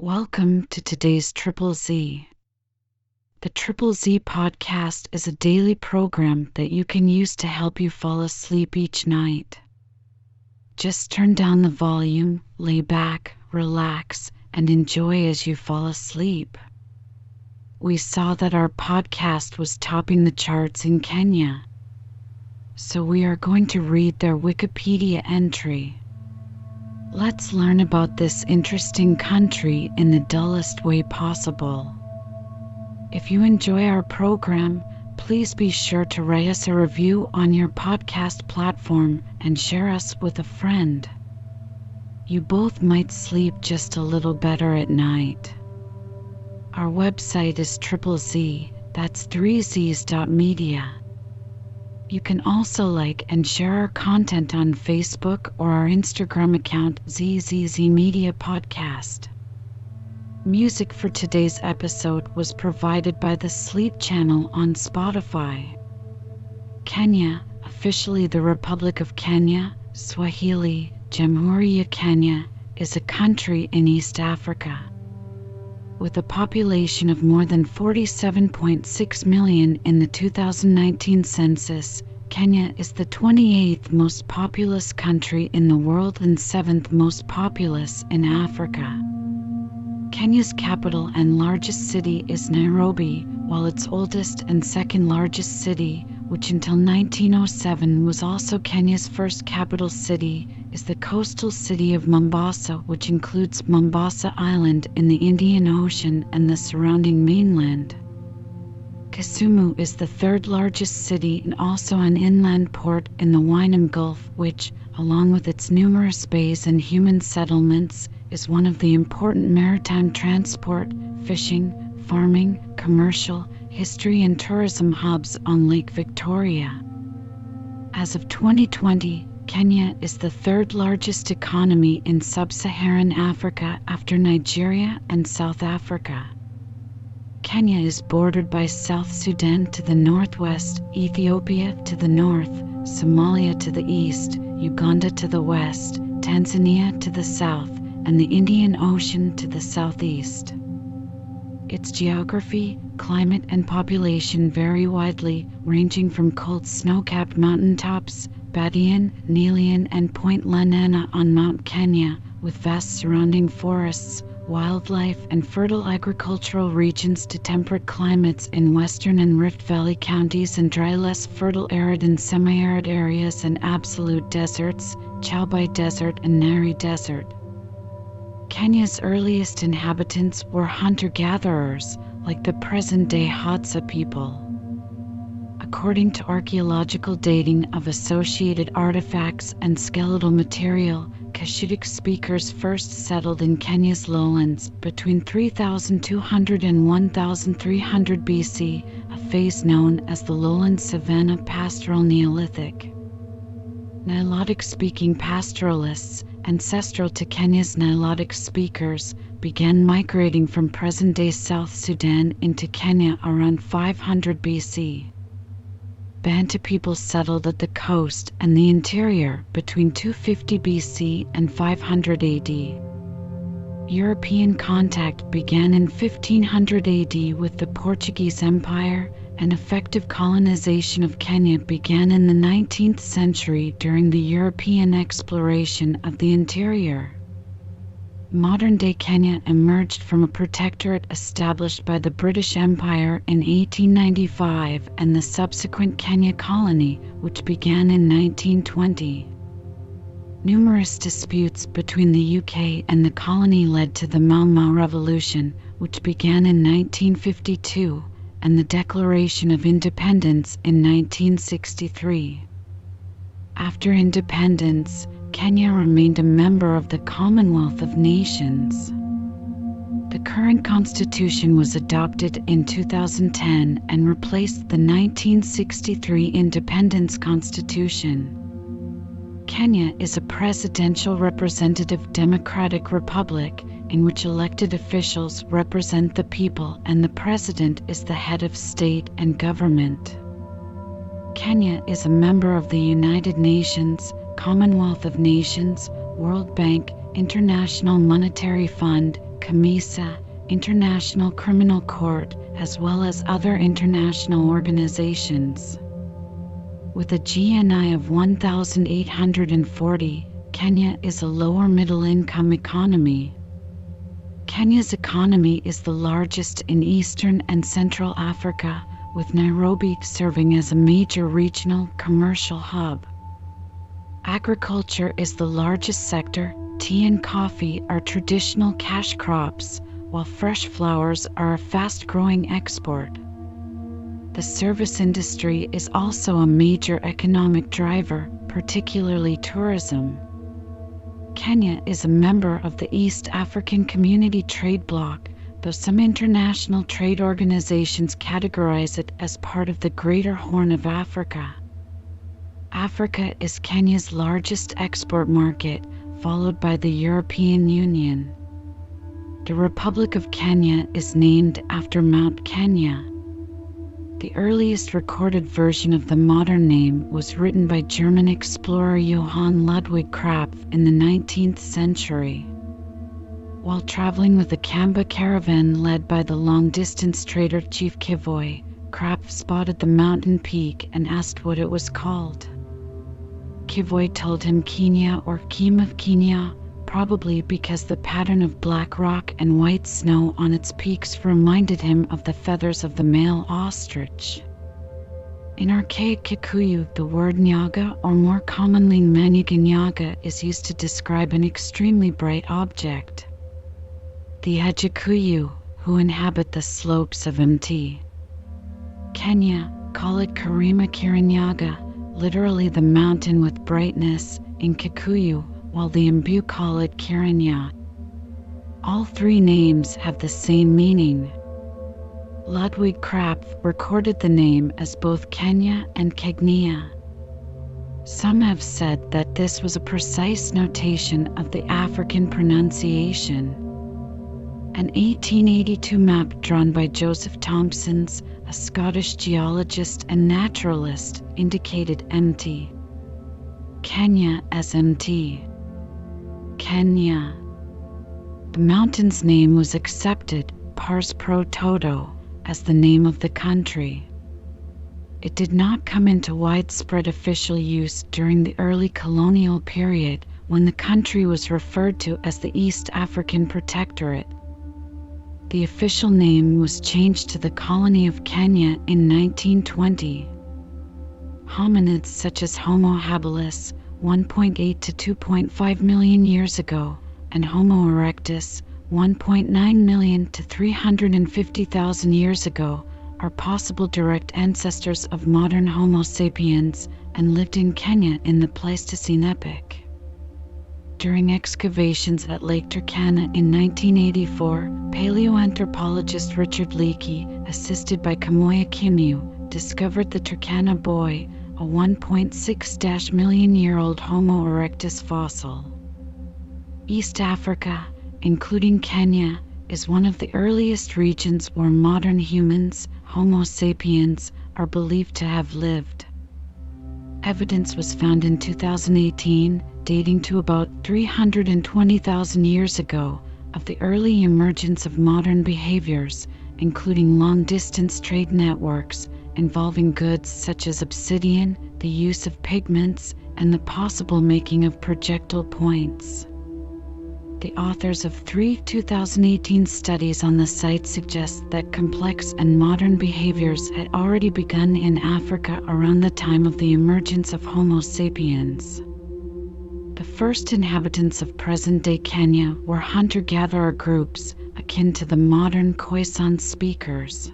Welcome to today's Triple Z. The Triple Z podcast is a daily program that you can use to help you fall asleep each night. Just turn down the volume, lay back, relax, and enjoy as you fall asleep. We saw that our podcast was topping the charts in Kenya, so we are going to read their Wikipedia entry. Let's learn about this interesting country in the dullest way possible. If you enjoy our program, please be sure to write us a review on your podcast platform and share us with a friend. You both might sleep just a little better at night. Our website is Triple Z, that's 3zs.media. You can also like and share our content on Facebook or our Instagram account ZZZ Media Podcast. Music for today's episode was provided by the Sleep channel on Spotify. Kenya, officially the Republic of Kenya, Swahili, Jamhuri ya Kenya, is a country in East Africa. With a population of more than 47.6 million in the 2019 census, Kenya is the 28th most populous country in the world and 7th most populous in Africa. Kenya's capital and largest city is Nairobi, while its oldest and second largest city, which until 1907 was also Kenya's first capital city, is the coastal city of Mombasa, which includes Mombasa Island in the Indian Ocean and the surrounding mainland. Kisumu is the third largest city and also an inland port in the Wainim Gulf, which, along with its numerous bays and human settlements, is one of the important maritime transport, fishing, farming, commercial, history and tourism hubs on Lake Victoria. As of 2020, Kenya is the third largest economy in sub-Saharan Africa after Nigeria and South Africa. Kenya is bordered by South Sudan to the northwest, Ethiopia to the north, Somalia to the east, Uganda to the west, Tanzania to the south, and the Indian Ocean to the southeast. Its geography, climate, and population vary widely, ranging from cold snow-capped mountaintops, Badian, Nelian, and Point Lenana on Mount Kenya, with vast surrounding forests, wildlife, and fertile agricultural regions to temperate climates in western and Rift Valley counties and dry, less fertile arid and semi-arid areas and absolute deserts, Chaubai Desert and Nari Desert. Kenya's earliest inhabitants were hunter-gatherers, like the present-day Hadza people. According to archaeological dating of associated artifacts and skeletal material, Cushitic speakers first settled in Kenya's lowlands between 3200 and 1300 BC, a phase known as the Lowland Savanna Pastoral Neolithic. Nilotic-speaking pastoralists, ancestral to Kenya's Nilotic speakers, began migrating from present-day South Sudan into Kenya around 500 BC. Bantu people settled at the coast and the interior between 250 BC and 500 AD. European contact began in 1500 AD with the Portuguese Empire, and effective colonization of Kenya began in the 19th century during the European exploration of the interior. Modern-day Kenya emerged from a protectorate established by the British Empire in 1895 and the subsequent Kenya colony, which began in 1920. Numerous disputes between the UK and the colony led to the Mau Mau Revolution, which began in 1952, and the Declaration of Independence in 1963. After independence, Kenya remained a member of the Commonwealth of Nations. The current constitution was adopted in 2010 and replaced the 1963 Independence Constitution. Kenya is a presidential representative democratic republic in which elected officials represent the people and the president is the head of state and government. Kenya is a member of the United Nations, Commonwealth of Nations, World Bank, International Monetary Fund, COMISA, International Criminal Court, as well as other international organizations. With a GNI of 1,840, Kenya is a lower middle-income economy. Kenya's economy is the largest in Eastern and Central Africa, with Nairobi serving as a major regional commercial hub. Agriculture is the largest sector. Tea and coffee are traditional cash crops, while fresh flowers are a fast-growing export. The service industry is also a major economic driver, particularly tourism. Kenya is a member of the East African Community Trade Bloc, though some international trade organizations categorize it as part of the Greater Horn of Africa. Africa is Kenya's largest export market, followed by the European Union. The Republic of Kenya is named after Mount Kenya. The earliest recorded version of the modern name was written by German explorer Johann Ludwig Krapf in the 19th century. While traveling with a Kamba caravan led by the long-distance trader Chief Kivoi, Krapf spotted the mountain peak and asked what it was called. Kivoi told him Kenya or Keem of Kenya, probably because the pattern of black rock and white snow on its peaks reminded him of the feathers of the male ostrich. In archaic Kikuyu, the word nyaga, or more commonly Manyiganyaga, is used to describe an extremely bright object. The Ajikuyu, who inhabit the slopes of Mt. Kenya, call it Karima Kirinyaga, literally the mountain with brightness, in Kikuyu, while the Mbu call it Kirinya. All three names have the same meaning. Ludwig Krapf recorded the name as both Kenya and Kegnia. Some have said that this was a precise notation of the African pronunciation. An 1882 map drawn by Joseph Thomsons, a Scottish geologist and naturalist, indicated Mt. Kenya as Mt. Kenya. The mountain's name was accepted, pars pro toto, as the name of the country. It did not come into widespread official use during the early colonial period, when the country was referred to as the East African Protectorate. The official name was changed to the Colony of Kenya in 1920. Hominids such as Homo habilis, 1.8 to 2.5 million years ago, and Homo erectus, 1.9 million to 350,000 years ago, are possible direct ancestors of modern Homo sapiens and lived in Kenya in the Pleistocene epoch. During excavations at Lake Turkana in 1984, paleoanthropologist Richard Leakey, assisted by Kamoya Kimyu, discovered the Turkana boy, a 1.6 million-year-old Homo erectus fossil. East Africa, including Kenya, is one of the earliest regions where modern humans, Homo sapiens, are believed to have lived. Evidence was found in 2018, dating to about 320,000 years ago, of the early emergence of modern behaviors, including long-distance trade networks involving goods such as obsidian, the use of pigments, and the possible making of projectile points. The authors of 3 2018 studies on the site suggest that complex and modern behaviors had already begun in Africa around the time of the emergence of Homo sapiens. The first inhabitants of present-day Kenya were hunter-gatherer groups akin to the modern Khoisan speakers.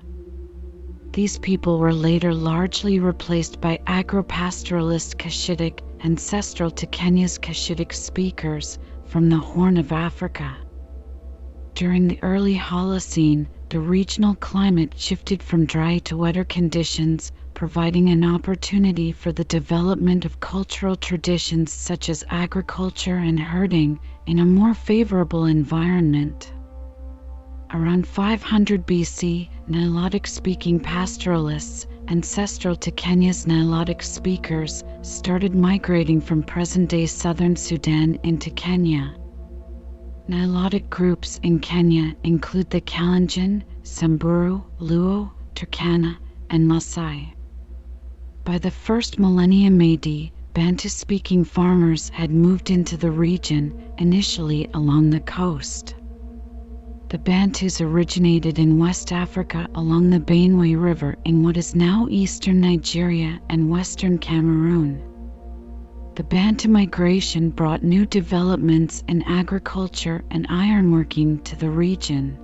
These people were later largely replaced by agro-pastoralist Cushitic, ancestral to Kenya's Cushitic speakers, from the Horn of Africa. During the early Holocene, the regional climate shifted from dry to wetter conditions, providing an opportunity for the development of cultural traditions such as agriculture and herding in a more favorable environment. Around 500 BC, Nilotic-speaking pastoralists, ancestral to Kenya's Nilotic speakers, started migrating from present-day southern Sudan into Kenya. Nilotic groups in Kenya include the Kalenjin, Samburu, Luo, Turkana, and Maasai. By the first millennium AD, Bantu-speaking farmers had moved into the region, initially along the coast. The Bantus originated in West Africa along the Benue River in what is now eastern Nigeria and western Cameroon. The Bantu migration brought new developments in agriculture and ironworking to the region.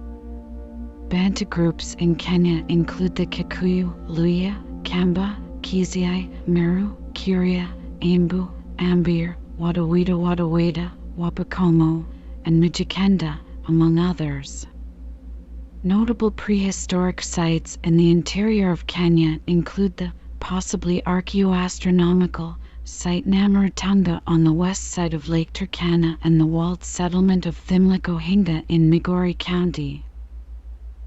Bantu groups in Kenya include the Kikuyu, Luhya, Kamba, Kizii, Meru, Kuria, Embu, Ambir, Wadawida, Wapakomo, and Mijikenda, among others. Notable prehistoric sites in the interior of Kenya include the possibly archaeoastronomical site Namurutunga on the west side of Lake Turkana and the walled settlement of Thimlicohinga in Migori County.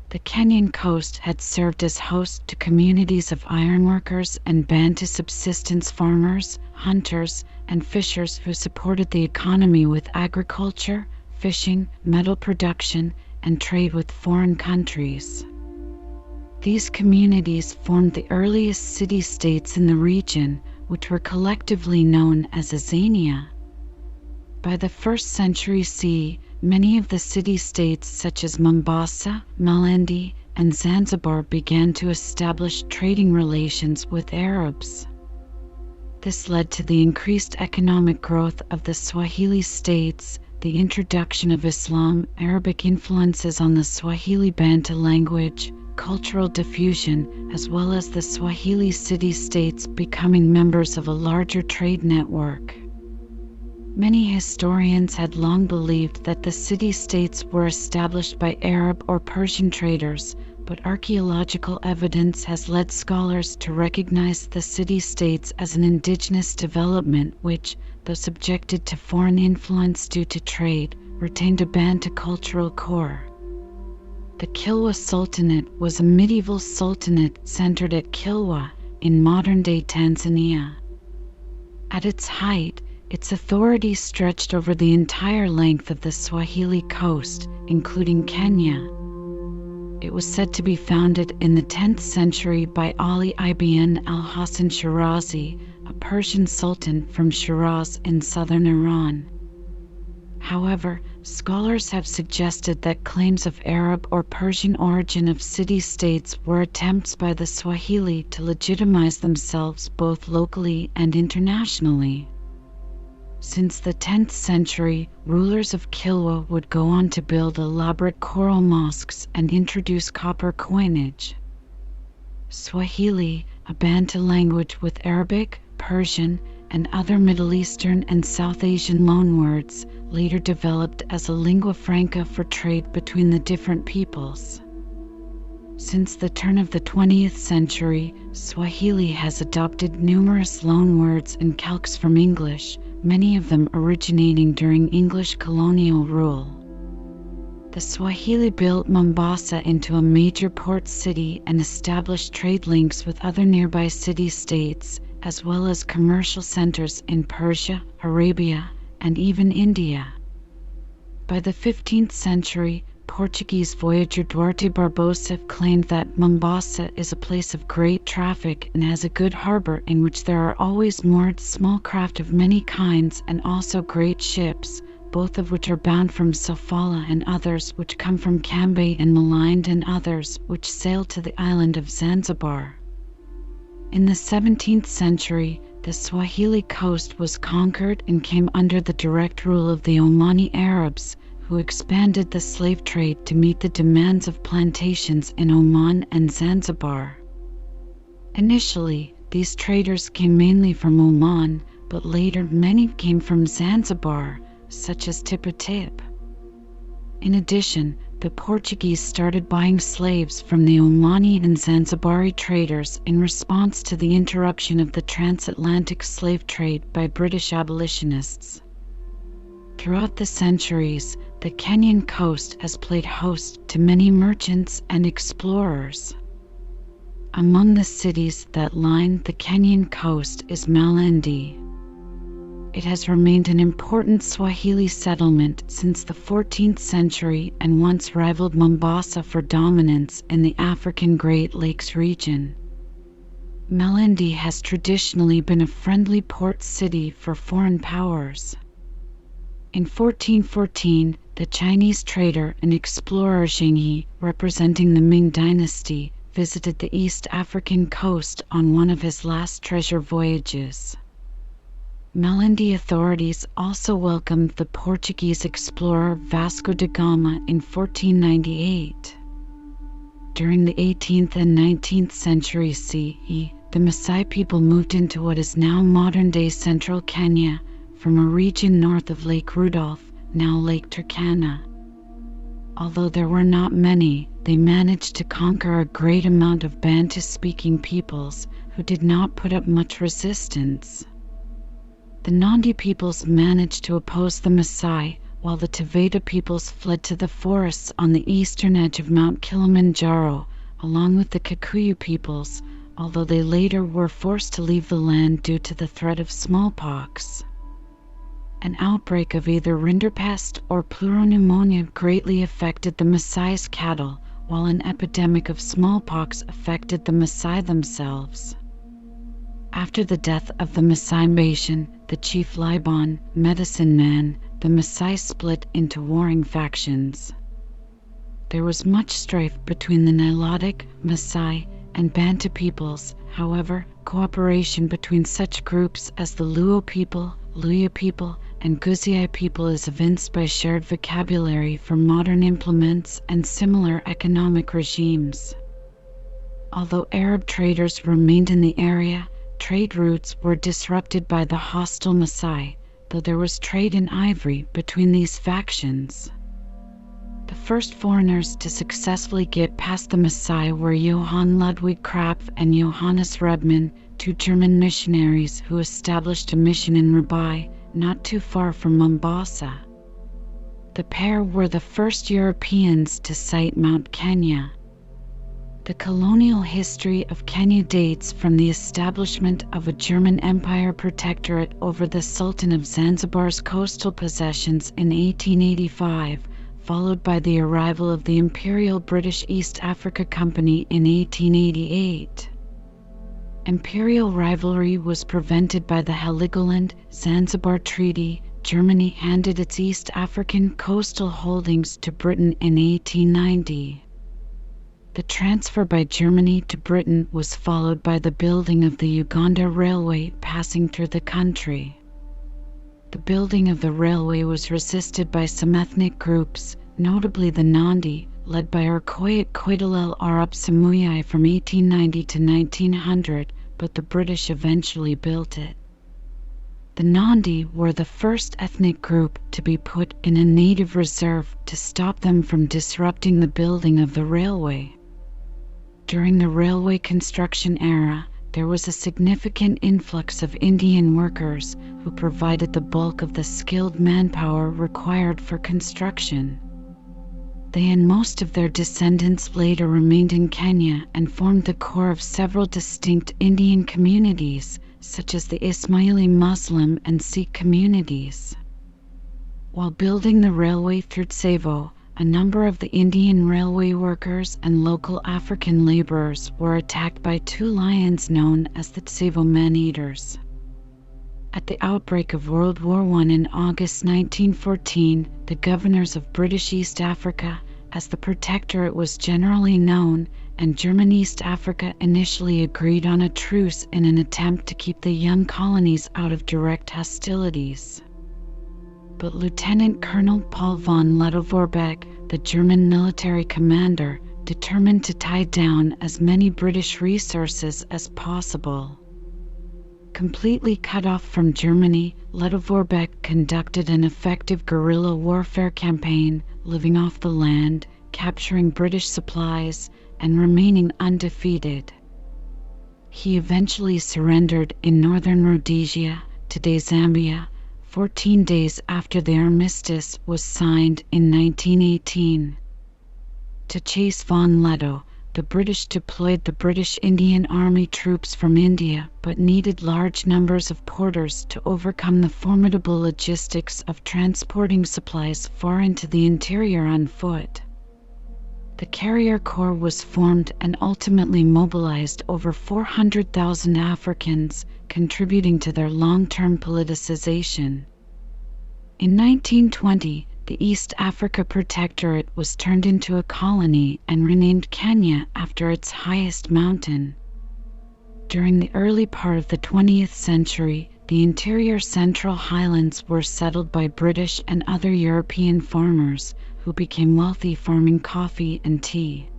The Kenyan coast had served as host to communities of ironworkers and Bantu subsistence farmers, hunters, and fishers who supported the economy with agriculture, fishing, metal production, and trade with foreign countries. These communities formed the earliest city-states in the region, which were collectively known as Azania. By the 1st century CE, many of the city-states such as Mombasa, Malindi, and Zanzibar began to establish trading relations with Arabs. This led to the increased economic growth of the Swahili states, the introduction of Islam, Arabic influences on the Swahili Bantu language, cultural diffusion, as well as the Swahili city-states becoming members of a larger trade network. Many historians had long believed that the city-states were established by Arab or Persian traders, but archaeological evidence has led scholars to recognize the city-states as an indigenous development which, though subjected to foreign influence due to trade, retained a Bantu cultural core. The Kilwa Sultanate was a medieval sultanate centered at Kilwa in modern-day Tanzania. At its height, its authority stretched over the entire length of the Swahili coast, including Kenya. It was said to be founded in the 10th century by Ali ibn al-Hasan Shirazi, a Persian sultan from Shiraz in southern Iran. However, scholars have suggested that claims of Arab or Persian origin of city-states were attempts by the Swahili to legitimize themselves both locally and internationally. Since the 10th century, rulers of Kilwa would go on to build elaborate coral mosques and introduce copper coinage. Swahili, a Bantu language with Arabic, Persian, and other Middle Eastern and South Asian loanwords, later developed as a lingua franca for trade between the different peoples. Since the turn of the 20th century, Swahili has adopted numerous loanwords and calques from English, many of them originating during English colonial rule. The Swahili built Mombasa into a major port city and established trade links with other nearby city-states, as well as commercial centers in Persia, Arabia, and even India. By the 15th century, Portuguese voyager Duarte Barbosa claimed that Mombasa is a place of great traffic and has a good harbor in which there are always moored small craft of many kinds and also great ships, both of which are bound from Sofala and others which come from Cambay and Malinde and others which sail to the island of Zanzibar. In the 17th century, the Swahili coast was conquered and came under the direct rule of the Omani Arabs, who expanded the slave trade to meet the demands of plantations in Oman and Zanzibar. Initially, these traders came mainly from Oman, but later many came from Zanzibar, such as Tippu-Tip. In addition, the Portuguese started buying slaves from the Omani and Zanzibari traders in response to the interruption of the transatlantic slave trade by British abolitionists. Throughout the centuries, the Kenyan coast has played host to many merchants and explorers. Among the cities that line the Kenyan coast is Malindi. It has remained an important Swahili settlement since the 14th century and once rivaled Mombasa for dominance in the African Great Lakes region. Malindi has traditionally been a friendly port city for foreign powers. In 1414, the Chinese trader and explorer Zheng He, representing the Ming dynasty, visited the East African coast on one of his last treasure voyages. Malindi authorities also welcomed the Portuguese explorer Vasco da Gama in 1498. During the 18th and 19th centuries CE, the Maasai people moved into what is now modern-day central Kenya from a region north of Lake Rudolph, now Lake Turkana. Although there were not many, they managed to conquer a great amount of Bantu-speaking peoples who did not put up much resistance. The Nandi peoples managed to oppose the Maasai, while the Taveta peoples fled to the forests on the eastern edge of Mount Kilimanjaro, along with the Kikuyu peoples, although they later were forced to leave the land due to the threat of smallpox. An outbreak of either rinderpest or pleuropneumonia greatly affected the Maasai's cattle, while an epidemic of smallpox affected the Maasai themselves. After the death of the Maasai Bashan, the chief Libon, medicine man, the Maasai split into warring factions. There was much strife between the Nilotic, Maasai, and Bantu peoples. However, cooperation between such groups as the Luo people, Luya people, and Guzii people is evinced by shared vocabulary for modern implements and similar economic regimes. Although Arab traders remained in the area, trade routes were disrupted by the hostile Maasai, though there was trade in ivory between these factions. The first foreigners to successfully get past the Maasai were Johann Ludwig Krapf and Johannes Rebmann, two German missionaries who established a mission in Rabai, not too far from Mombasa. The pair were the first Europeans to sight Mount Kenya. The colonial history of Kenya dates from the establishment of a German Empire protectorate over the Sultan of Zanzibar's coastal possessions in 1885, followed by the arrival of the Imperial British East Africa Company in 1888. Imperial rivalry was prevented by the Heligoland-Zanzibar Treaty. Germany handed its East African coastal holdings to Britain in 1890. The transfer by Germany to Britain was followed by the building of the Uganda Railway passing through the country. The building of the railway was resisted by some ethnic groups, notably the Nandi, led by Okoye Koitalel Arap Samuyai from 1890 to 1900, but the British eventually built it. The Nandi were the first ethnic group to be put in a native reserve to stop them from disrupting the building of the railway. During the railway construction era, there was a significant influx of Indian workers who provided the bulk of the skilled manpower required for construction. They and most of their descendants later remained in Kenya and formed the core of several distinct Indian communities, such as the Ismaili Muslim and Sikh communities. While building the railway through Tsavo, a number of the Indian railway workers and local African laborers were attacked by two lions known as the Tsavo man-eaters. At the outbreak of World War I in August 1914, the governors of British East Africa, as the Protectorate was generally known, and German East Africa initially agreed on a truce in an attempt to keep the young colonies out of direct hostilities. But Lieutenant Colonel Paul von Lettow-Vorbeck, the German military commander, determined to tie down as many British resources as possible. Completely cut off from Germany, Lettow-Vorbeck conducted an effective guerrilla warfare campaign, living off the land, capturing British supplies, and remaining undefeated. He eventually surrendered in northern Rhodesia, today Zambia, 14 days after the armistice was signed in 1918. To chase von Lettow, The British deployed the British Indian Army troops from India, but needed large numbers of porters to overcome the formidable logistics of transporting supplies far into the interior on foot. The Carrier Corps was formed and ultimately mobilized over 400,000 Africans, contributing to their long-term politicization. In 1920, the East Africa Protectorate was turned into a colony and renamed Kenya after its highest mountain. During the early part of the 20th century, the interior Central Highlands were settled by British and other European farmers, who became wealthy farming coffee and tea.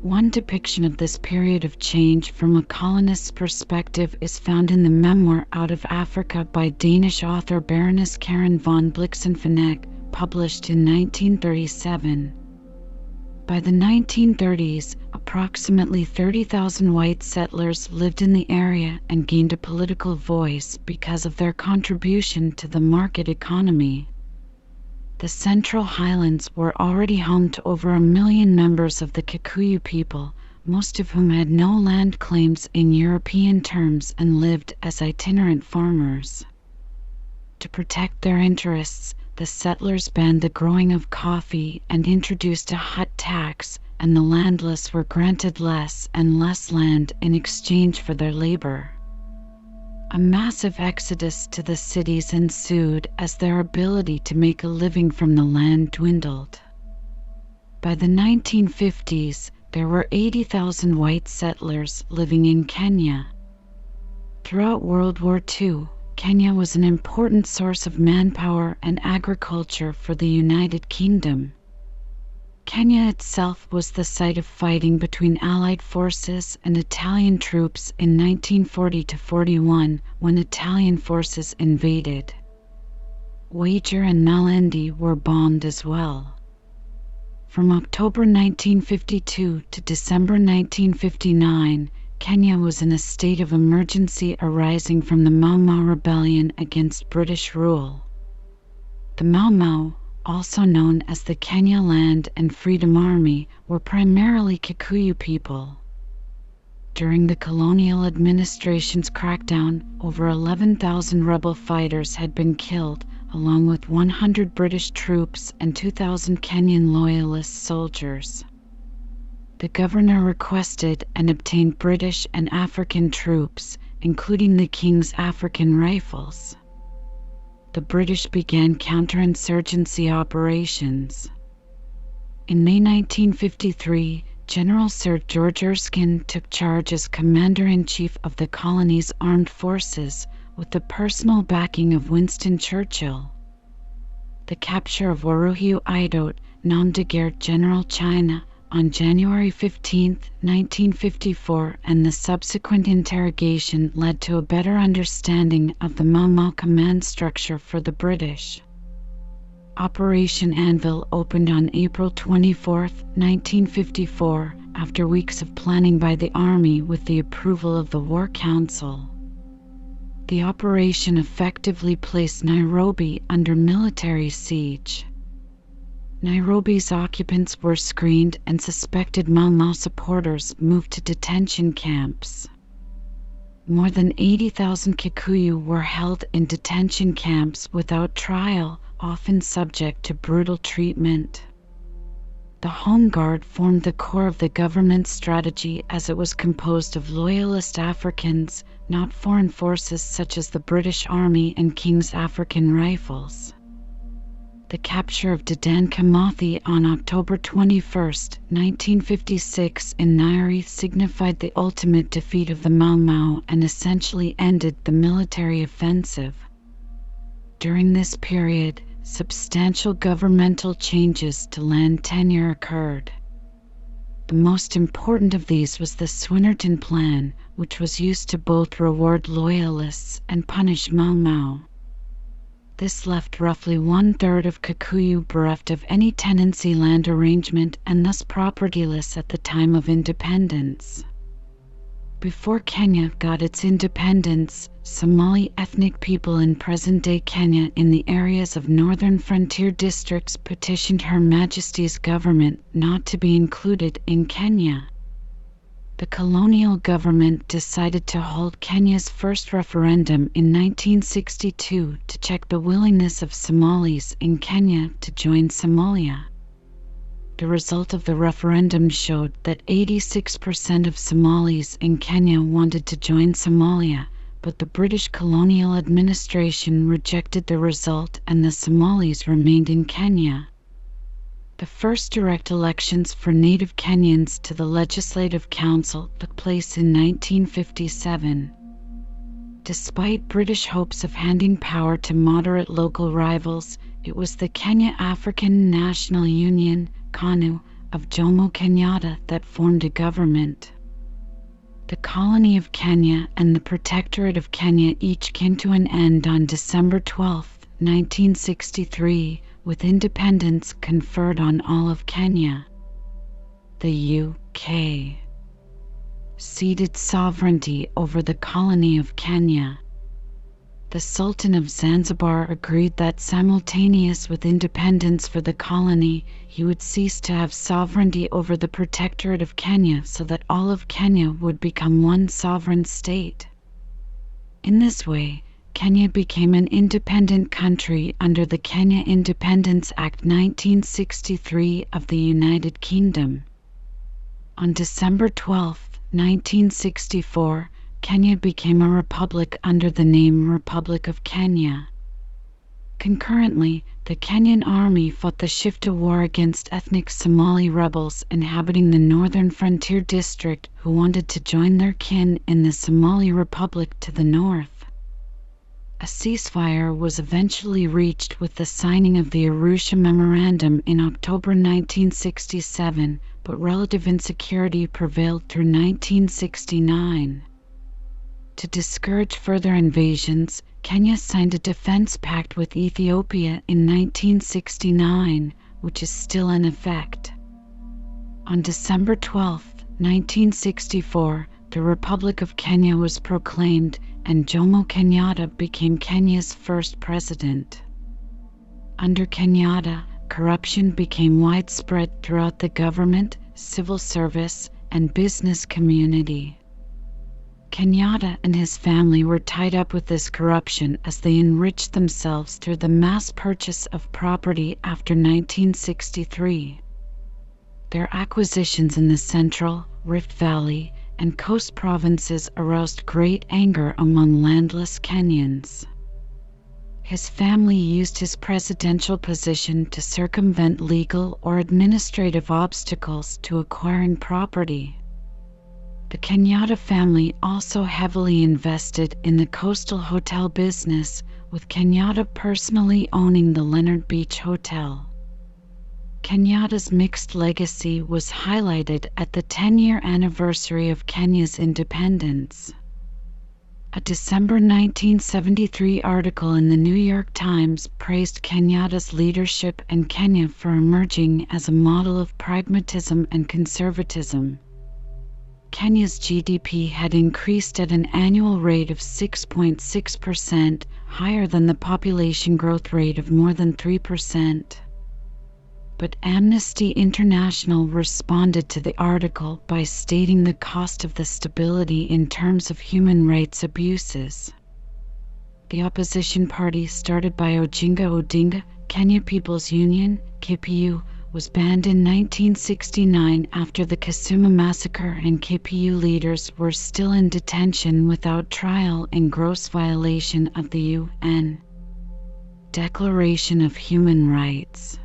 One depiction of this period of change from a colonist's perspective is found in the memoir Out of Africa by Danish author Baroness Karen von Blixen-Finneck, published in 1937. By the 1930s, approximately 30,000 white settlers lived in the area and gained a political voice because of their contribution to the market economy. The Central Highlands were already home to over 1 million members of the Kikuyu people, most of whom had no land claims in European terms and lived as itinerant farmers. To protect their interests, the settlers banned the growing of coffee and introduced a hut tax, and the landless were granted less and less land in exchange for their labor. A massive exodus to the cities ensued as their ability to make a living from the land dwindled. By the 1950s, there were 80,000 white settlers living in Kenya. Throughout World War II, Kenya was an important source of manpower and agriculture for the United Kingdom. Kenya itself was the site of fighting between Allied forces and Italian troops in 1940–41, when Italian forces invaded. Wager and Malindi were bombed as well. From October 1952 to December 1959, Kenya was in a state of emergency arising from the Mau Mau rebellion against British rule. The Mau Mau, also known as the Kenya Land and Freedom Army, were primarily Kikuyu people. During the colonial administration's crackdown, over 11,000 rebel fighters had been killed, along with 100 British troops and 2,000 Kenyan loyalist soldiers. The governor requested and obtained British and African troops, including the King's African Rifles. The British began counterinsurgency operations. In May 1953, General Sir George Erskine took charge as Commander-in-Chief of the colony's armed forces, with the personal backing of Winston Churchill. The capture of Waruhiu Idot, nom de guerre General China, on January 15, 1954, and the subsequent interrogation led to a better understanding of the Mau Mau command structure for the British. Operation Anvil opened on April 24, 1954, after weeks of planning by the Army with the approval of the War Council. The operation effectively placed Nairobi under military siege. Nairobi's occupants were screened and suspected Mau Mau supporters moved to detention camps. More than 80,000 Kikuyu were held in detention camps without trial, often subject to brutal treatment. The Home Guard formed the core of the government's strategy, as it was composed of loyalist Africans, not foreign forces such as the British Army and King's African Rifles. The capture of Dedan Kimathi on October 21, 1956 in Nyeri signified the ultimate defeat of the Mau Mau and essentially ended the military offensive. During this period, substantial governmental changes to land tenure occurred. The most important of these was the Swinnerton Plan, which was used to both reward loyalists and punish Mau Mau. This left roughly 1/3 of Kikuyu bereft of any tenancy land arrangement and thus propertyless at the time of independence. Before Kenya got its independence, Somali ethnic people in present-day Kenya in the areas of northern frontier districts petitioned Her Majesty's government not to be included in Kenya. The colonial government decided to hold Kenya's first referendum in 1962 to check the willingness of Somalis in Kenya to join Somalia. The result of the referendum showed that 86% of Somalis in Kenya wanted to join Somalia, but the British colonial administration rejected the result and the Somalis remained in Kenya. The first direct elections for native Kenyans to the Legislative Council took place in 1957. Despite British hopes of handing power to moderate local rivals, it was the Kenya African National Union (KANU) of Jomo Kenyatta that formed a government. The colony of Kenya and the Protectorate of Kenya each came to an end on December 12, 1963, with independence conferred on all of Kenya. The UK ceded sovereignty over the colony of Kenya. The Sultan of Zanzibar agreed that simultaneous with independence for the colony, he would cease to have sovereignty over the Protectorate of Kenya so that all of Kenya would become one sovereign state. In this way, Kenya became an independent country under the Kenya Independence Act 1963 of the United Kingdom. On December 12, 1964, Kenya became a republic under the name Republic of Kenya. Concurrently, the Kenyan army fought the Shifta War against ethnic Somali rebels inhabiting the northern frontier district who wanted to join their kin in the Somali Republic to the north. A ceasefire was eventually reached with the signing of the Arusha Memorandum in October 1967, but relative insecurity prevailed through 1969. To discourage further invasions, Kenya signed a defense pact with Ethiopia in 1969, which is still in effect. On December 12, 1964, the Republic of Kenya was proclaimed, and Jomo Kenyatta became Kenya's first president. Under Kenyatta, corruption became widespread throughout the government, civil service, and business community. Kenyatta and his family were tied up with this corruption as they enriched themselves through the mass purchase of property after 1963. Their acquisitions in the Central, Rift Valley, and Coast provinces aroused great anger among landless Kenyans. His family used his presidential position to circumvent legal or administrative obstacles to acquiring property. The Kenyatta family also heavily invested in the coastal hotel business, with Kenyatta personally owning the Leonard Beach Hotel. Kenyatta's mixed legacy was highlighted at the 10-year anniversary of Kenya's independence. A December 1973 article in the New York Times praised Kenyatta's leadership and Kenya for emerging as a model of pragmatism and conservatism. Kenya's GDP had increased at an annual rate of 6.6%, higher than the population growth rate of more than 3%. But Amnesty International responded to the article by stating the cost of the stability in terms of human rights abuses. The opposition party started by Oginga Odinga, Kenya People's Union, KPU, was banned in 1969 after the Kisumu massacre, and KPU leaders were still in detention without trial in gross violation of the UN Declaration of Human Rights.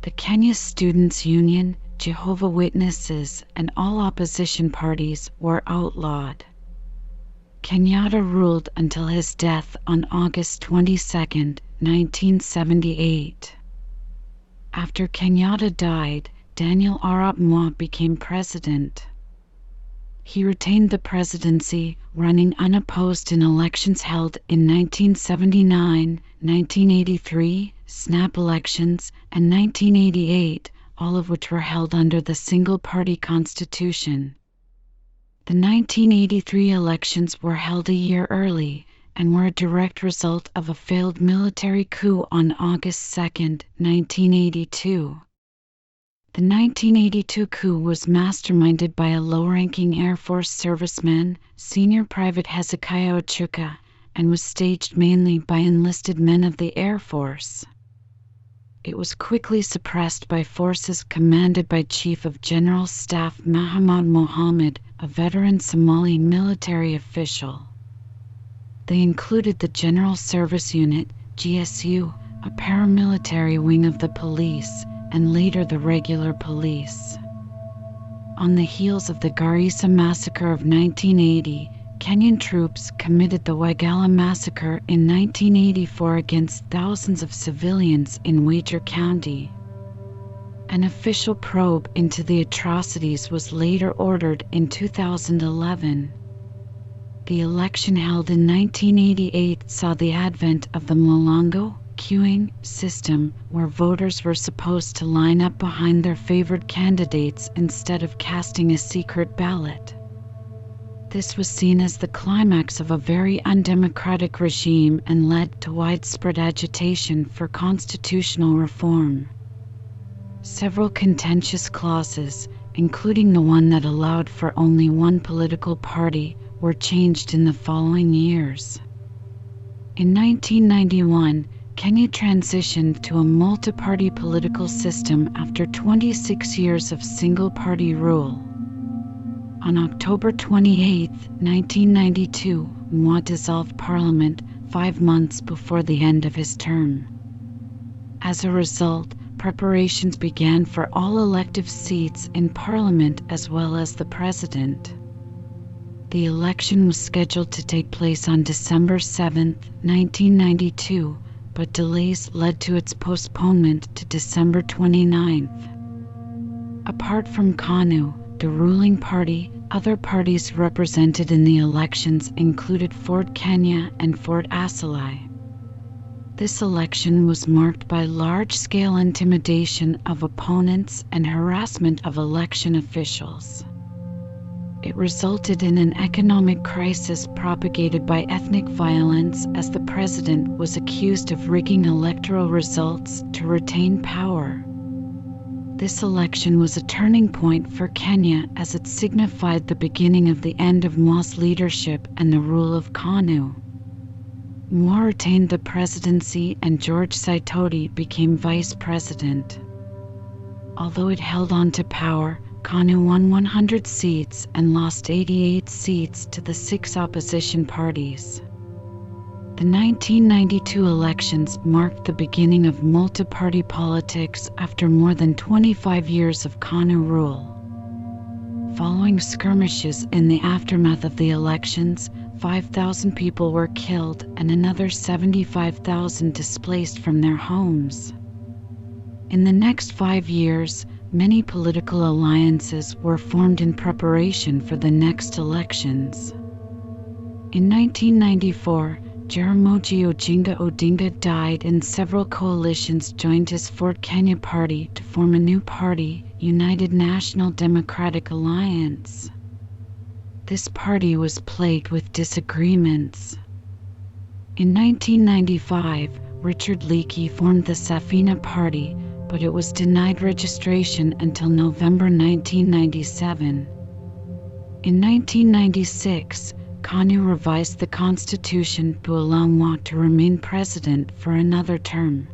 The Kenya Students' Union, Jehovah's Witnesses, and all opposition parties were outlawed. Kenyatta ruled until his death on August 22, 1978. After Kenyatta died, Daniel Arap Moi became president. He retained the presidency, running unopposed in elections held in 1979, 1983, snap elections, and 1988, all of which were held under the single-party constitution. The 1983 elections were held a year early and were a direct result of a failed military coup on August 2, 1982. The 1982 coup was masterminded by a low-ranking Air Force serviceman, Senior Private Hezekiah Ochuka, and was staged mainly by enlisted men of the Air Force. It was quickly suppressed by forces commanded by Chief of General Staff Mahammad Mohammed, a veteran Somali military official. They included the General Service Unit, GSU, a paramilitary wing of the police, and later the regular police. On the heels of the Garissa massacre of 1980, Kenyan troops committed the Waigala massacre in 1984 against thousands of civilians in Wajer County. An official probe into the atrocities was later ordered in 2011. The election held in 1988 saw the advent of the Mlolongo queuing system, where voters were supposed to line up behind their favored candidates instead of casting a secret ballot. This was seen as the climax of a very undemocratic regime and led to widespread agitation for constitutional reform. Several contentious clauses, including the one that allowed for only one political party, were changed in the following years. In 1991, Kenya transitioned to a multi-party political system after 26 years of single-party rule. On October 28, 1992, Moi dissolved Parliament 5 months before the end of his term. As a result, preparations began for all elective seats in Parliament as well as the President. The election was scheduled to take place on December 7, 1992, but delays led to its postponement to December 29th. Apart from KANU, the ruling party, other parties represented in the elections included Ford Kenya and Ford Asalai. This election was marked by large-scale intimidation of opponents and harassment of election officials. It resulted in an economic crisis propagated by ethnic violence as the president was accused of rigging electoral results to retain power. This election was a turning point for Kenya as it signified the beginning of the end of Moi's leadership and the rule of KANU. Moi retained the presidency and George Saitoti became vice president. Although it held on to power, KANU won 100 seats and lost 88 seats to the 6 opposition parties. The 1992 elections marked the beginning of multi-party politics after more than 25 years of KANU rule. Following skirmishes in the aftermath of the elections, 5,000 people were killed and another 75,000 displaced from their homes. In the next 5 years, many political alliances were formed in preparation for the next elections. In 1994, Jaramogi Oginga Odinga died and several coalitions joined his Ford Kenya party to form a new party, United National Democratic Alliance. This party was plagued with disagreements. In 1995, Richard Leakey formed the Safina Party, but it was denied registration until November 1997. In 1996, KANU revised the constitution to allow Moi to remain president for another term.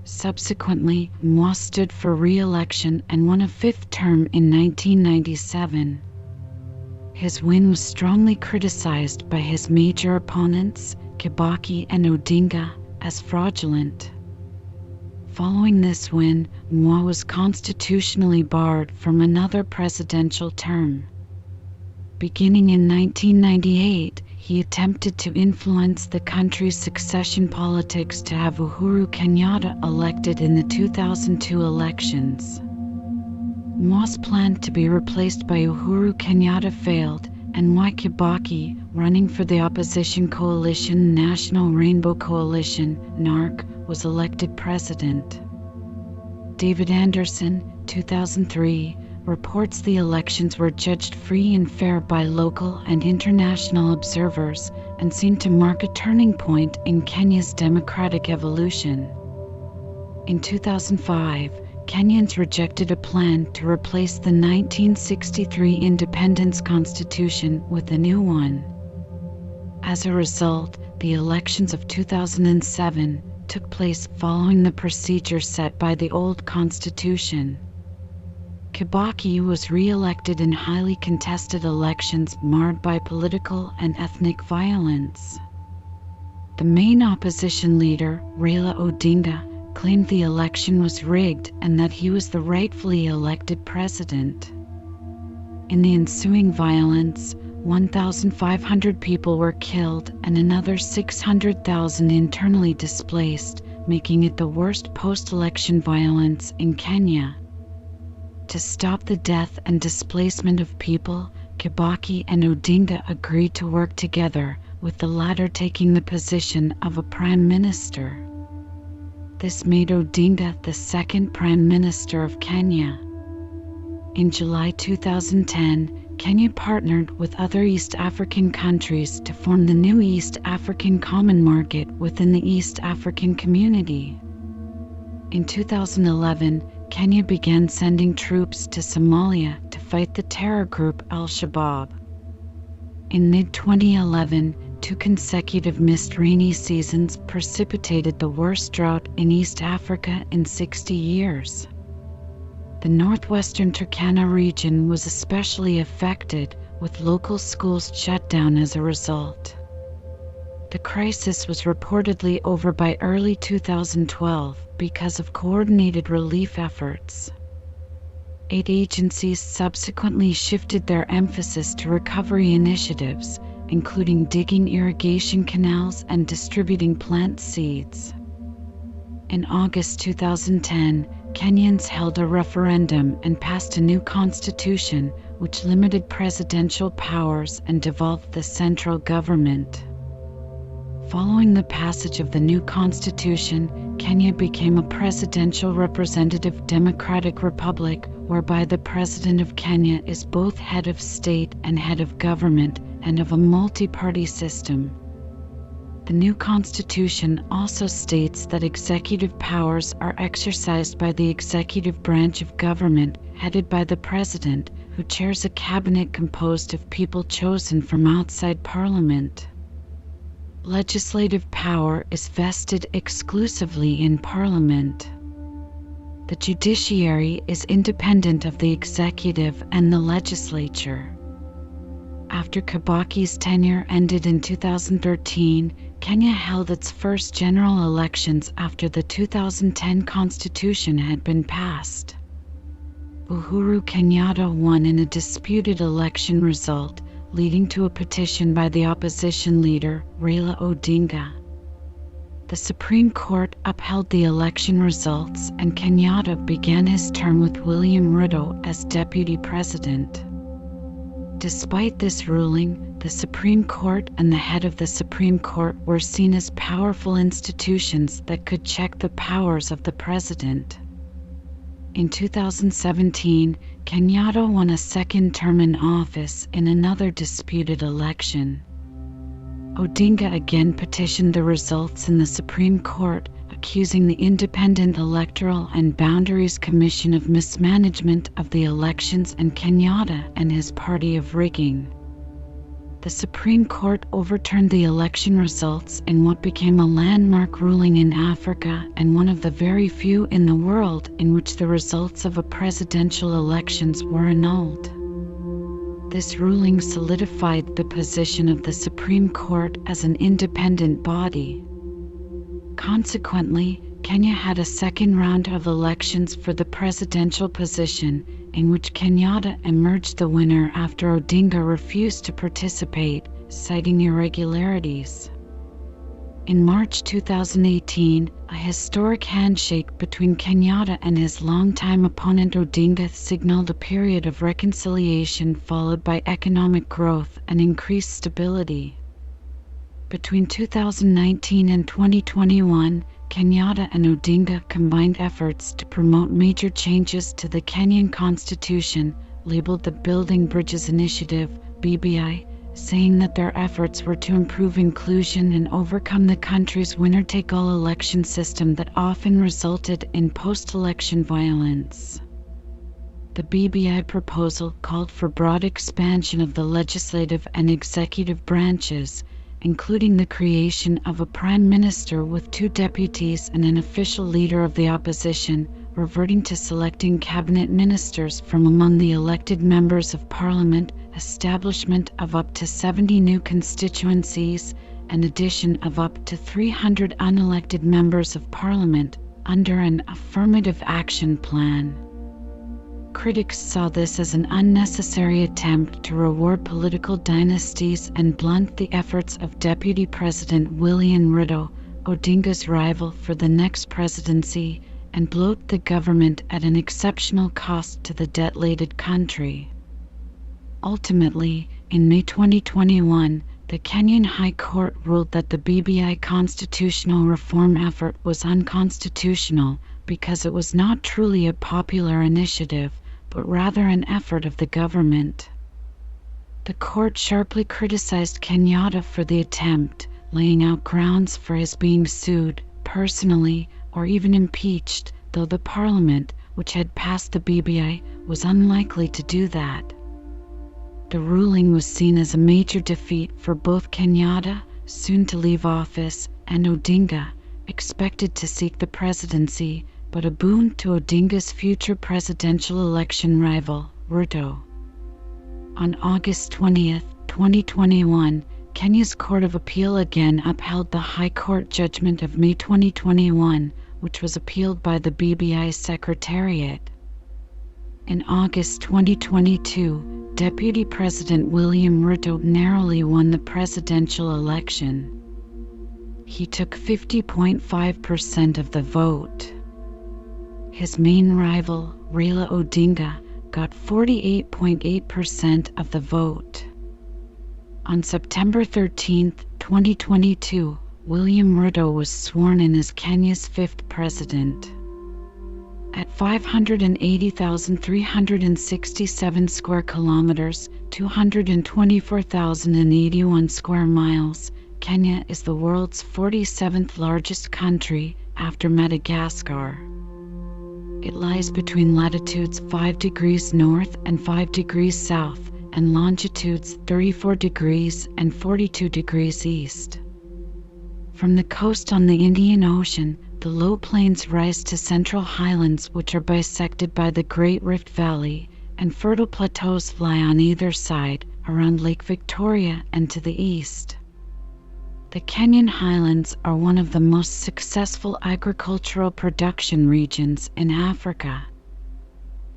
Subsequently, Moi stood for re-election and won a 5th term in 1997. His win was strongly criticized by his major opponents, Kibaki and Odinga, as fraudulent. Following this win, Moi was constitutionally barred from another presidential term. Beginning in 1998, he attempted to influence the country's succession politics to have Uhuru Kenyatta elected in the 2002 elections. Moi's plan to be replaced by Uhuru Kenyatta failed, and Mwai Kibaki, running for the opposition coalition National Rainbow Coalition, NARC, was elected president. David Anderson, 2003, reports the elections were judged free and fair by local and international observers and seemed to mark a turning point in Kenya's democratic evolution. In 2005, Kenyans rejected a plan to replace the 1963 Independence Constitution with a new one. As a result, the elections of 2007 took place following the procedure set by the old constitution. Kibaki was re-elected in highly contested elections marred by political and ethnic violence. The main opposition leader, Raila Odinga, claimed the election was rigged and that he was the rightfully elected president. In the ensuing violence, 1,500 people were killed and another 600,000 internally displaced, making it the worst post-election violence in Kenya. To stop the death and displacement of people, Kibaki and Odinga agreed to work together, with the latter taking the position of a prime minister. This made Odinga the second Prime Minister of Kenya. In July 2010, Kenya partnered with other East African countries to form the new East African Common Market within the East African Community. In 2011, Kenya began sending troops to Somalia to fight the terror group Al-Shabaab. In mid-2011, 2 consecutive missed rainy seasons precipitated the worst drought in East Africa in 60 years. The northwestern Turkana region was especially affected, with local schools shut down as a result. The crisis was reportedly over by early 2012 because of coordinated relief efforts. 8 agencies subsequently shifted their emphasis to recovery initiatives, including digging irrigation canals and distributing plant seeds. In August 2010, Kenyans held a referendum and passed a new constitution which limited presidential powers and devolved the central government. Following the passage of the new constitution, Kenya became a presidential representative democratic republic whereby the President of Kenya is both head of state and head of government and of a multi-party system. The new constitution also states that executive powers are exercised by the executive branch of government, headed by the president, who chairs a cabinet composed of people chosen from outside parliament. Legislative power is vested exclusively in parliament. The judiciary is independent of the executive and the legislature. After Kibaki's tenure ended in 2013, Kenya held its first general elections after the 2010 constitution had been passed. Uhuru Kenyatta won in a disputed election result, leading to a petition by the opposition leader, Raila Odinga. The Supreme Court upheld the election results and Kenyatta began his term with William Ruto as deputy president. Despite this ruling, the Supreme Court and the head of the Supreme Court were seen as powerful institutions that could check the powers of the president. In 2017, Kenyatta won a second term in office in another disputed election. Odinga again petitioned the results in the Supreme Court, accusing the Independent Electoral and Boundaries Commission of mismanagement of the elections and Kenyatta and his party of rigging. The Supreme Court overturned the election results in what became a landmark ruling in Africa and one of the very few in the world in which the results of a presidential elections were annulled. This ruling solidified the position of the Supreme Court as an independent body. Consequently, Kenya had a second round of elections for the presidential position, in which Kenyatta emerged the winner after Odinga refused to participate, citing irregularities. In March 2018, a historic handshake between Kenyatta and his longtime opponent Odinga signaled a period of reconciliation followed by economic growth and increased stability. Between 2019 and 2021, Kenyatta and Odinga combined efforts to promote major changes to the Kenyan constitution, labeled the Building Bridges Initiative, BBI, saying that their efforts were to improve inclusion and overcome the country's winner-take-all election system that often resulted in post-election violence. The BBI proposal called for broad expansion of the legislative and executive branches, including the creation of a prime minister with 2 deputies and an official leader of the opposition, reverting to selecting cabinet ministers from among the elected members of parliament, establishment of up to 70 new constituencies, and addition of up to 300 unelected members of parliament under an affirmative action plan. Critics saw this as an unnecessary attempt to reward political dynasties and blunt the efforts of Deputy President William Ruto, Odinga's rival for the next presidency, and bloat the government at an exceptional cost to the debt-laden country. Ultimately, in May 2021, the Kenyan High Court ruled that the BBI constitutional reform effort was unconstitutional because it was not truly a popular initiative, but rather an effort of the government. The court sharply criticized Kenyatta for the attempt, laying out grounds for his being sued, personally, or even impeached, though the parliament, which had passed the BBI, was unlikely to do that. The ruling was seen as a major defeat for both Kenyatta, soon to leave office, and Odinga, expected to seek the presidency, but a boon to Odinga's future presidential election rival, Ruto. On August 20, 2021, Kenya's Court of Appeal again upheld the High Court judgment of May 2021, which was appealed by the BBI Secretariat. In August 2022, Deputy President William Ruto narrowly won the presidential election. He took 50.5% of the vote. His main rival, Raila Odinga, got 48.8% of the vote. On September 13, 2022, William Ruto was sworn in as Kenya's 5th president. At 580,367 square kilometers, 224,081 square miles, Kenya is the world's 47th largest country, after Madagascar. It lies between latitudes 5 degrees north and 5 degrees south, and longitudes 34 degrees and 42 degrees east. From the coast on the Indian Ocean, the low plains rise to central highlands which are bisected by the Great Rift Valley, and fertile plateaus lie on either side, around Lake Victoria and to the east. The Kenyan highlands are one of the most successful agricultural production regions in Africa.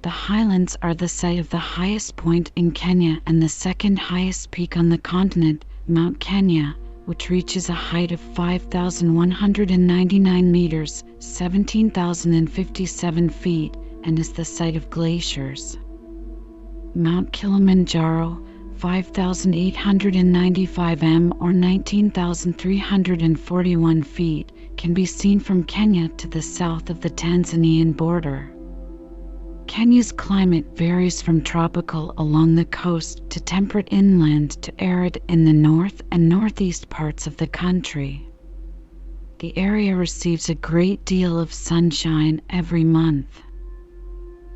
The highlands are the site of the highest point in Kenya and the second highest peak on the continent, Mount Kenya, which reaches a height of 5,199 meters, 17,057 feet, and is the site of glaciers. Mount Kilimanjaro, 5,895 m or 19,341 feet, can be seen from Kenya to the south of the Tanzanian border. Kenya's climate varies from tropical along the coast to temperate inland to arid in the north and northeast parts of the country. The area receives a great deal of sunshine every month.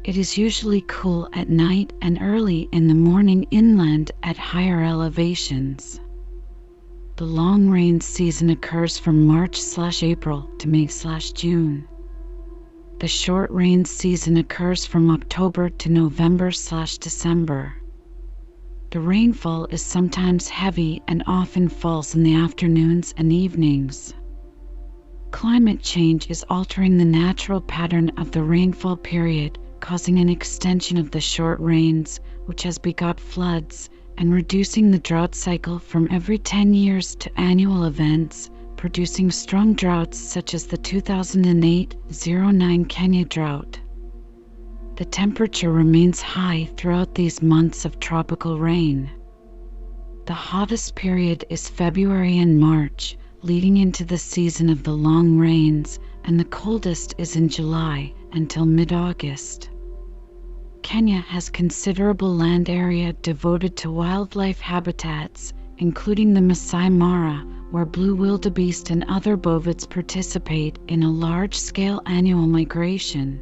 It is usually cool at night and early in the morning inland at higher elevations. The long rain season occurs from March/April to May/June. The short rain season occurs from October to November/December. The rainfall is sometimes heavy and often falls in the afternoons and evenings. Climate change is altering the natural pattern of the rainfall period, causing an extension of the short rains, which has begot floods, and reducing the drought cycle from every 10 years to annual events, producing strong droughts such as the 2008-09 Kenya drought. The temperature remains high throughout these months of tropical rain. The hottest period is February and March, leading into the season of the long rains, and the coldest is in July until mid-August. Kenya has considerable land area devoted to wildlife habitats, including the Masai Mara, where blue wildebeest and other bovids participate in a large-scale annual migration.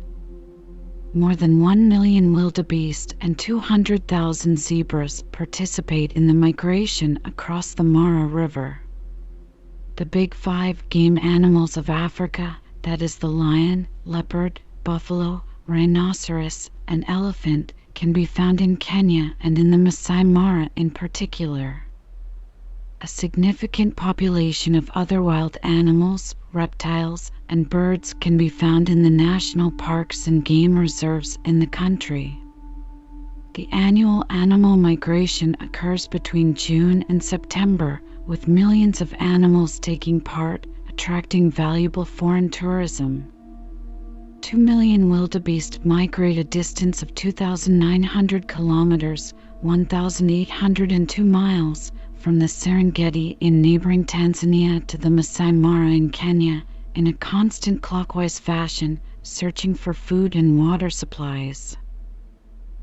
More than 1 million wildebeest and 200,000 zebras participate in the migration across the Mara River. The big five game animals of Africa, that is the lion, leopard, buffalo, rhinoceros, and elephant, can be found in Kenya and in the Masai Mara in particular. A significant population of other wild animals, reptiles, and birds can be found in the national parks and game reserves in the country. The annual animal migration occurs between June and September, with millions of animals taking part, attracting valuable foreign tourism. 2 million wildebeest migrate a distance of 2,900 kilometers, 1,802 miles, from the Serengeti in neighboring Tanzania to the Masai Mara in Kenya, in a constant clockwise fashion, searching for food and water supplies.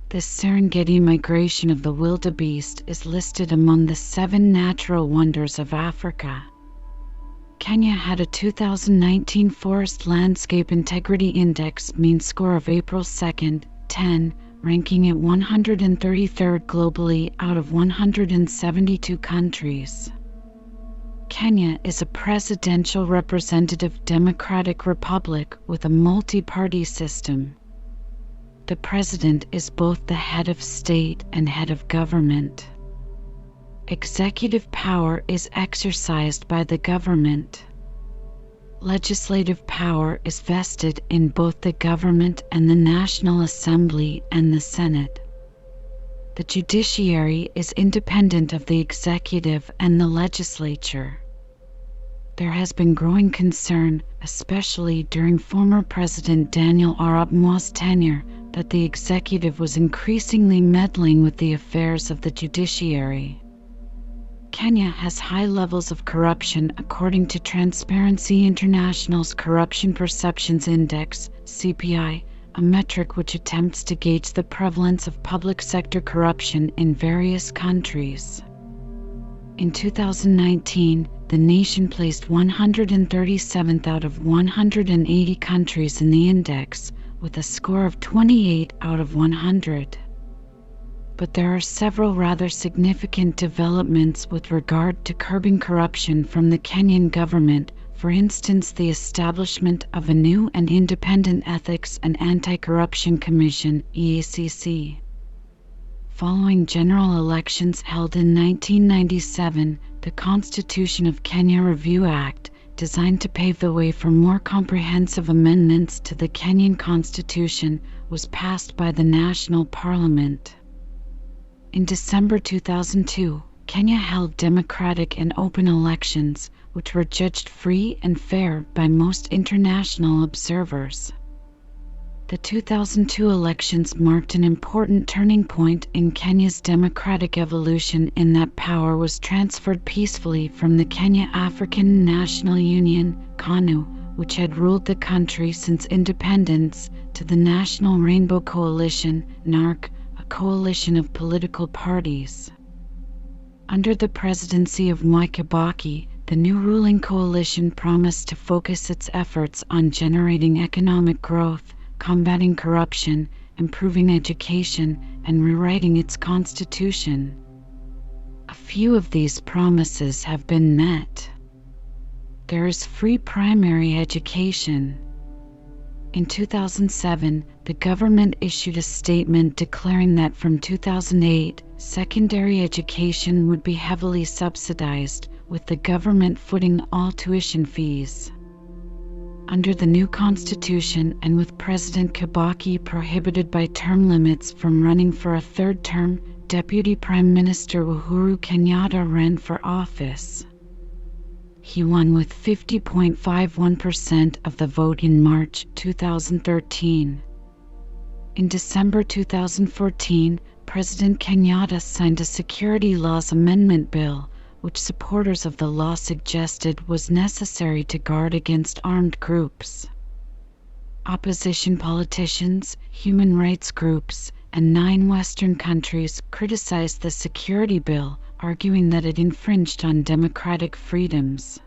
This Serengeti migration of the wildebeest is listed among the 7 natural wonders of Africa. Kenya had a 2019 Forest Landscape Integrity Index mean score of April 2, 10, ranking at 133rd globally out of 172 countries. Kenya is a presidential representative democratic republic with a multi-party system. The president is both the head of state and head of government. Executive power is exercised by the government. Legislative power is vested in both the government and the National Assembly and the Senate. The judiciary is independent of the executive and the legislature. There has been growing concern, especially during former President Daniel Arap Moi's tenure, that the executive was increasingly meddling with the affairs of the judiciary. Kenya has high levels of corruption according to Transparency International's Corruption Perceptions Index, CPI, a metric which attempts to gauge the prevalence of public sector corruption in various countries. In 2019, the nation placed 137th out of 180 countries in the index, with a score of 28 out of 100. But there are several rather significant developments with regard to curbing corruption from the Kenyan government, for instance the establishment of a new and independent Ethics and Anti-Corruption Commission, EACC. Following general elections held in 1997, the Constitution of Kenya Review Act, designed to pave the way for more comprehensive amendments to the Kenyan Constitution, was passed by the National Parliament. In December 2002, Kenya held democratic and open elections, which were judged free and fair by most international observers. The 2002 elections marked an important turning point in Kenya's democratic evolution in that power was transferred peacefully from the Kenya African National Union, KANU, which had ruled the country since independence, to the National Rainbow Coalition, NARC, a coalition of political parties. Under the presidency of Mwai Kibaki, the new ruling coalition promised to focus its efforts on generating economic growth, combating corruption, improving education, and rewriting its constitution. A few of these promises have been met. There is free primary education. In 2007, the government issued a statement declaring that from 2008, secondary education would be heavily subsidized, with the government footing all tuition fees. Under the new constitution, and with President Kibaki prohibited by term limits from running for a third term, Deputy Prime Minister Uhuru Kenyatta ran for office. He won with 50.51% of the vote in March 2013. In December 2014, President Kenyatta signed a Security Laws Amendment Bill, which supporters of the law suggested was necessary to guard against armed groups. Opposition politicians, human rights groups, and 9 Western countries criticized the security bill, arguing that it infringed on democratic freedoms.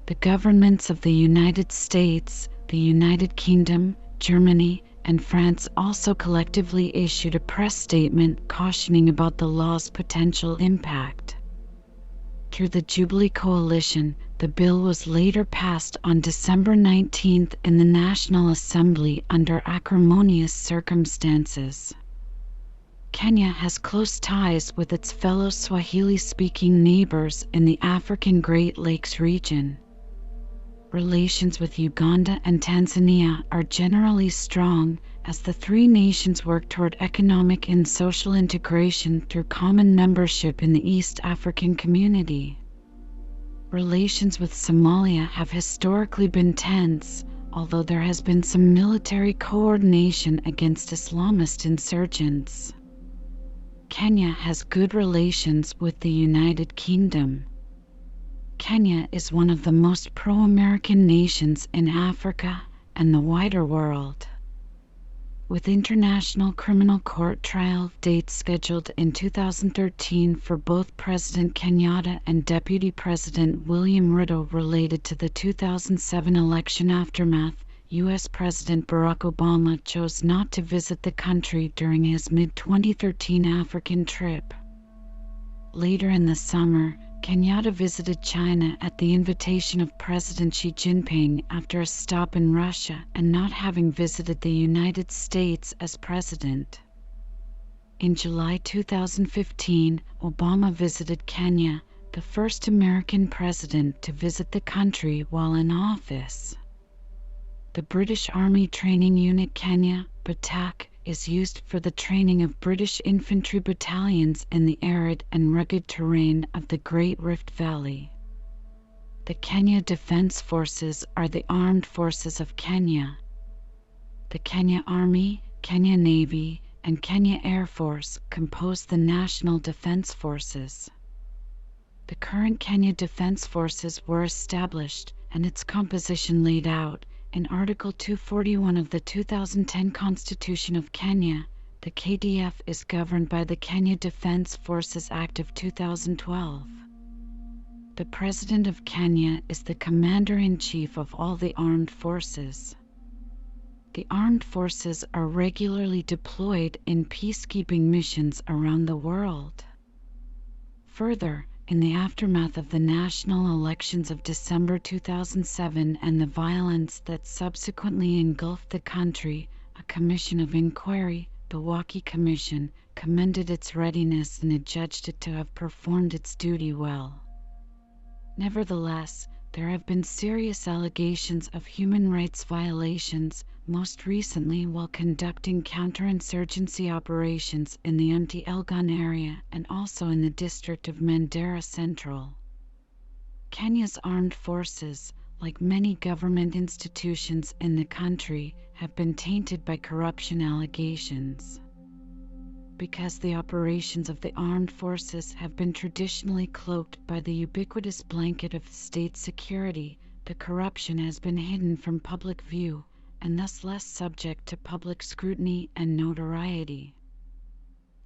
The governments of the United States, the United Kingdom, Germany, and France also collectively issued a press statement cautioning about the law's potential impact. Through the Jubilee Coalition, the bill was later passed on December 19th in the National Assembly under acrimonious circumstances. Kenya has close ties with its fellow Swahili-speaking neighbors in the African Great Lakes region. Relations with Uganda and Tanzania are generally strong as the 3 nations work toward economic and social integration through common membership in the East African Community. Relations with Somalia have historically been tense, although there has been some military coordination against Islamist insurgents. Kenya has good relations with the United Kingdom. Kenya is one of the most pro-American nations in Africa and the wider world. With International Criminal Court trial dates scheduled in 2013 for both President Kenyatta and Deputy President William Ruto related to the 2007 election aftermath, U.S. President Barack Obama chose not to visit the country during his mid-2013 African trip. Later in the summer, Kenyatta visited China at the invitation of President Xi Jinping after a stop in Russia and not having visited the United States as president. In July 2015, Obama visited Kenya, the first American president to visit the country while in office. The British Army Training Unit Kenya, BATAK, is used for the training of British infantry battalions in the arid and rugged terrain of the Great Rift Valley. The Kenya Defence Forces are the armed forces of Kenya. The Kenya Army, Kenya Navy, and Kenya Air Force compose the National Defence Forces. The current Kenya Defence Forces were established and its composition laid out in Article 241 of the 2010 Constitution of Kenya. The KDF is governed by the Kenya Defence Forces Act of 2012. The President of Kenya is the Commander-in-Chief of all the armed forces. The armed forces are regularly deployed in peacekeeping missions around the world. Further, in the aftermath of the national elections of December 2007 and the violence that subsequently engulfed the country, a commission of inquiry, the Waki Commission, commended its readiness and adjudged it to have performed its duty well. Nevertheless, there have been serious allegations of human rights violations, most recently while conducting counterinsurgency operations in the Elgon area and also in the district of Mandera Central. Kenya's armed forces, like many government institutions in the country, have been tainted by corruption allegations. Because the operations of the armed forces have been traditionally cloaked by the ubiquitous blanket of state security, the corruption has been hidden from public view and thus less subject to public scrutiny and notoriety.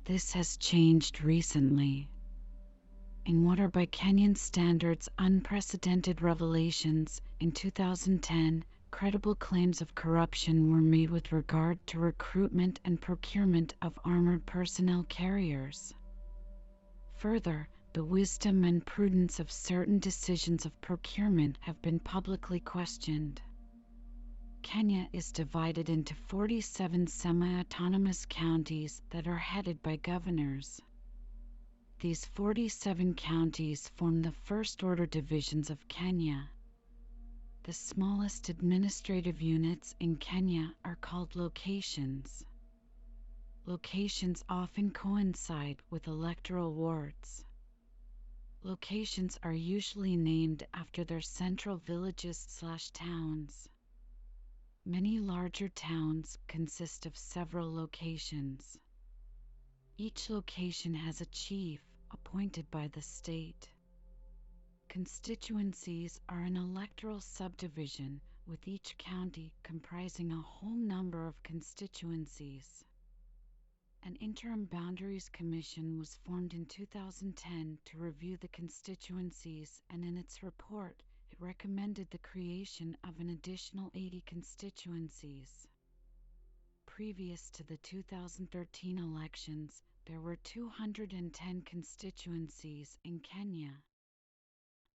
This has changed recently. In what are by Kenyan standards unprecedented revelations, in 2010, credible claims of corruption were made with regard to recruitment and procurement of armored personnel carriers. Further, the wisdom and prudence of certain decisions of procurement have been publicly questioned. Kenya is divided into 47 semi-autonomous counties that are headed by governors. These 47 counties form the first-order divisions of Kenya. The smallest administrative units in Kenya are called locations. Locations often coincide with electoral wards. Locations are usually named after their central villages/towns. Many larger towns consist of several locations. Each location has a chief, appointed by the state. Constituencies are an electoral subdivision, with each county comprising a whole number of constituencies. An interim boundaries commission was formed in 2010 to review the constituencies, and in its report, it recommended the creation of an additional 80 constituencies. Previous to the 2013 elections, there were 210 constituencies in Kenya.